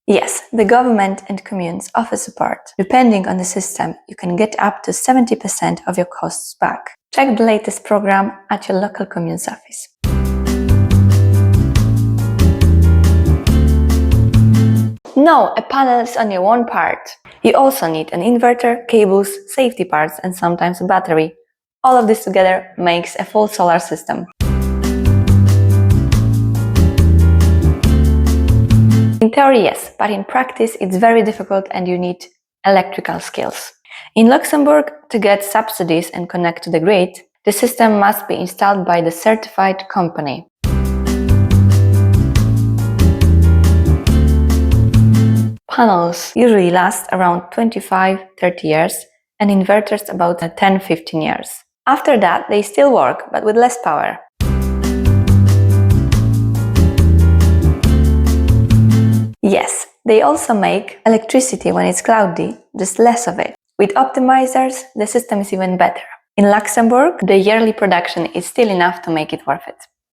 Yes, the government and communes offer support. Depending on the system, you can get up to 70% of your costs back. Check the latest program at your local commune's office. No, a panel is only one part. You also need an inverter, cables, safety parts, and sometimes a battery. All of this together makes a full solar system. In theory, yes, but in practice it's very difficult and you need electrical skills. In Luxembourg, to get subsidies and connect to the grid, the system must be installed by the certified company. Panels usually last around 25-30 years and inverters about 10-15 years. After that, they still work, but with less power. Yes, they also make electricity when it's cloudy, just less of it. With optimizers, the system is even better. In Luxembourg, the yearly production is still enough to make it worth it.